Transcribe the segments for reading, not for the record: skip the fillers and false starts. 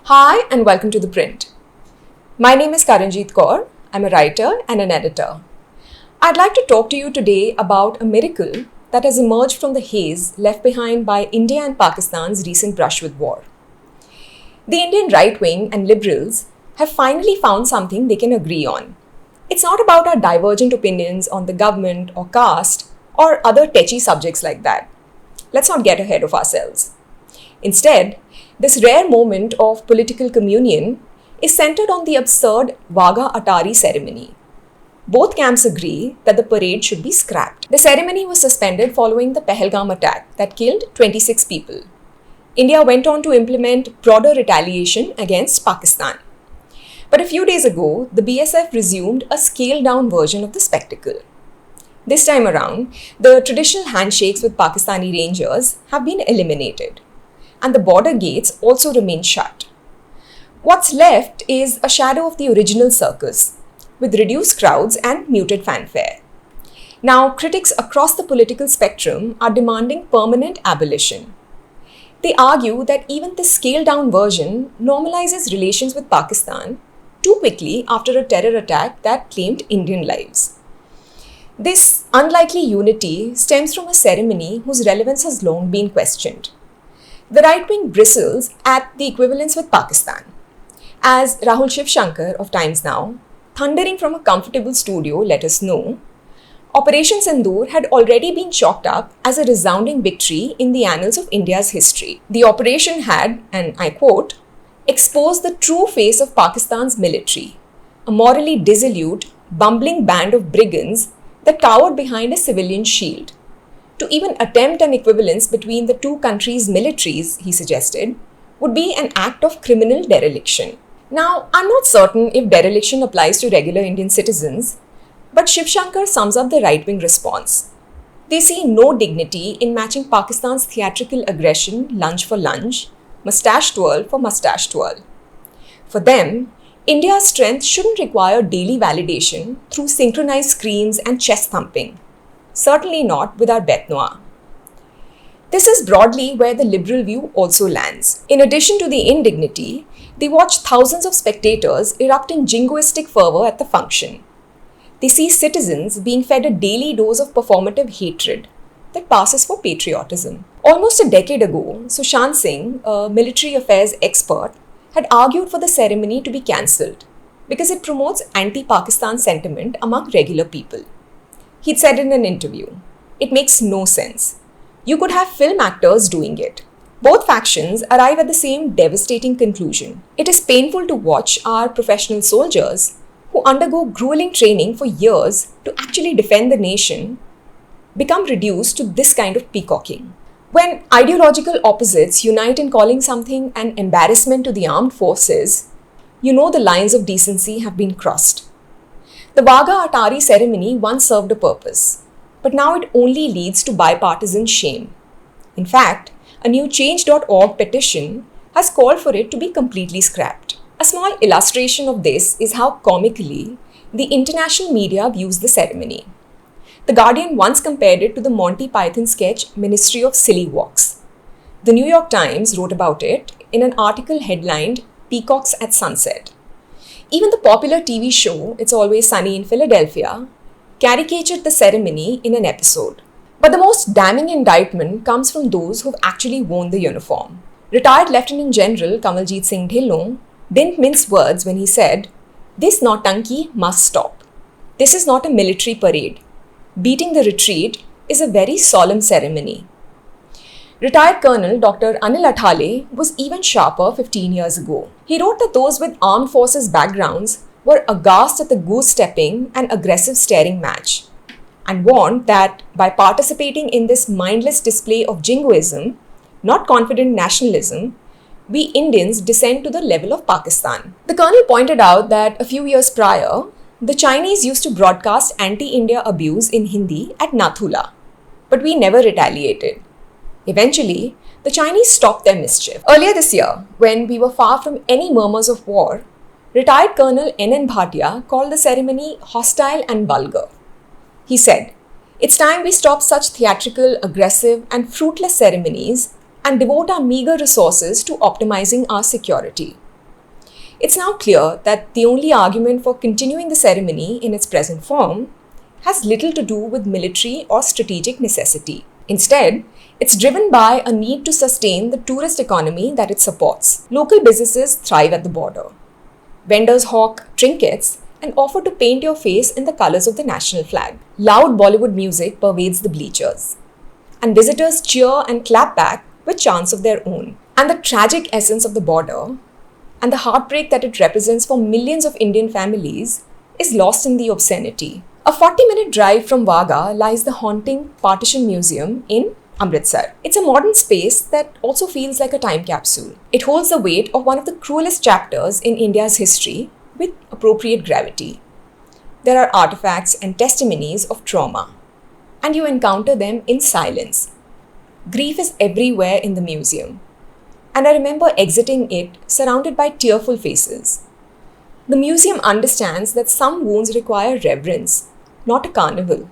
Hi and welcome to The Print. My name is Karanjeet Kaur. I'm a writer and an editor. I'd like to talk to you today about a miracle that has emerged from the haze left behind by India and Pakistan's recent brush with war. The Indian right wing and liberals have finally found something they can agree on. It's not about our divergent opinions on the government or caste or other tetchy subjects like that. Let's not get ahead of ourselves. Instead, this rare moment of political communion is centered on the absurd Wagah Atari ceremony. Both camps agree that the parade should be scrapped. The ceremony was suspended following the Pahalgam attack that killed 26 people. India went on to implement broader retaliation against Pakistan. But a few days ago, the BSF resumed a scaled-down version of the spectacle. This time around, the traditional handshakes with Pakistani rangers have been eliminated, and the border gates also remain shut. What's left is a shadow of the original circus, with reduced crowds and muted fanfare. Now, critics across the political spectrum are demanding permanent abolition. They argue that even this scaled-down version normalizes relations with Pakistan too quickly after a terror attack that claimed Indian lives. This unlikely unity stems from a ceremony whose relevance has long been questioned. The right wing bristles at the equivalence with Pakistan. As Rahul Shivshankar of Times Now, thundering from a comfortable studio, let us know, Operation Sindoor had already been chalked up as a resounding victory in the annals of India's history. The operation had, and I quote, exposed the true face of Pakistan's military, a morally dissolute, bumbling band of brigands that cowered behind a civilian shield. To even attempt an equivalence between the two countries' militaries, he suggested, would be an act of criminal dereliction. Now, I'm not certain if dereliction applies to regular Indian citizens, but Shivshankar sums up the right-wing response. They see no dignity in matching Pakistan's theatrical aggression lunge for lunge, mustache twirl for mustache twirl. For them, India's strength shouldn't require daily validation through synchronized screams and chest thumping. Certainly not with our bête noire. This is broadly where the liberal view also lands. In addition to the indignity, they watch thousands of spectators erupt in jingoistic fervor at the function. They see citizens being fed a daily dose of performative hatred that passes for patriotism. Almost a decade ago, Sushant Singh, a military affairs expert, had argued for the ceremony to be cancelled because it promotes anti-Pakistan sentiment among regular people. He'd said in an interview, "It makes no sense. You could have film actors doing it." Both factions arrive at the same devastating conclusion. It is painful to watch our professional soldiers, who undergo grueling training for years to actually defend the nation, become reduced to this kind of peacocking. When ideological opposites unite in calling something an embarrassment to the armed forces, you know the lines of decency have been crossed. The Wagah Atari ceremony once served a purpose, but now it only leads to bipartisan shame. In fact, a new Change.org petition has called for it to be completely scrapped. A small illustration of this is how comically the international media views the ceremony. The Guardian once compared it to the Monty Python sketch Ministry of Silly Walks. The New York Times wrote about it in an article headlined "Peacocks at Sunset." Even the popular TV show It's Always Sunny in Philadelphia caricatured the ceremony in an episode. But the most damning indictment comes from those who've actually worn the uniform. Retired Lieutenant General Kamaljeet Singh Dhillon didn't mince words when he said, "This nautanki must stop. This is not a military parade. Beating the retreat is a very solemn ceremony." Retired Colonel Dr. Anil Athale was even sharper 15 years ago. He wrote that those with armed forces backgrounds were aghast at the goose-stepping and aggressive staring match, and warned that by participating in this mindless display of jingoism, not confident nationalism, we Indians descend to the level of Pakistan. The colonel pointed out that a few years prior, the Chinese used to broadcast anti-India abuse in Hindi at Nathula, but we never retaliated. Eventually, the Chinese stopped their mischief. Earlier this year, when we were far from any murmurs of war, retired Colonel N.N. Bhatia called the ceremony hostile and vulgar. He said, "It's time we stop such theatrical, aggressive, and fruitless ceremonies and devote our meager resources to optimizing our security." It's now clear that the only argument for continuing the ceremony in its present form has little to do with military or strategic necessity. Instead, it's driven by a need to sustain the tourist economy that it supports. Local businesses thrive at the border. Vendors hawk trinkets and offer to paint your face in the colors of the national flag. Loud Bollywood music pervades the bleachers, and visitors cheer and clap back with chants of their own. And the tragic essence of the border and the heartbreak that it represents for millions of Indian families is lost in the obscenity. A 40-minute drive from Wagah lies the haunting Partition Museum in Amritsar. It's a modern space that also feels like a time capsule. It holds the weight of one of the cruelest chapters in India's history with appropriate gravity. There are artifacts and testimonies of trauma, and you encounter them in silence. Grief is everywhere in the museum, and I remember exiting it surrounded by tearful faces. The museum understands that some wounds require reverence, not a carnival.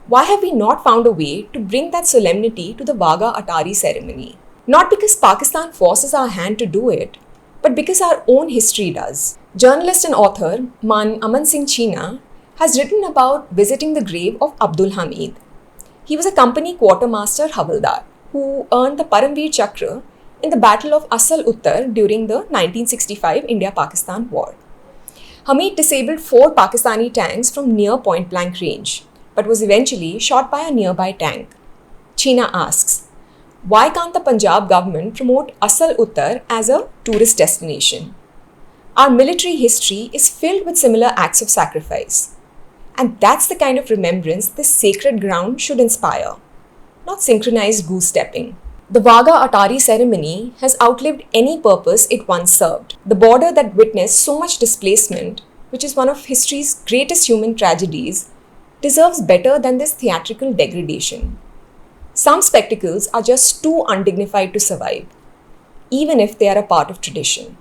Why have we not found a way to bring that solemnity to the Wagah Atari ceremony? Not because Pakistan forces our hand to do it, but because our own history does. Journalist and author Man Aman Singh Cheena has written about visiting the grave of Abdul Hamid. He was a company quartermaster Havaldar who earned the Paramveer Chakra in the Battle of Asal Uttar during the 1965 India-Pakistan War. Hamid disabled 4 Pakistani tanks from near point-blank range, but was eventually shot by a nearby tank. Cheena asks, why can't the Punjab government promote Asal Uttar as a tourist destination? Our military history is filled with similar acts of sacrifice. And that's the kind of remembrance this sacred ground should inspire, not synchronized goose-stepping. The Wagah Atari ceremony has outlived any purpose it once served. The border that witnessed so much displacement, which is one of history's greatest human tragedies, deserves better than this theatrical degradation. Some spectacles are just too undignified to survive, even if they are a part of tradition.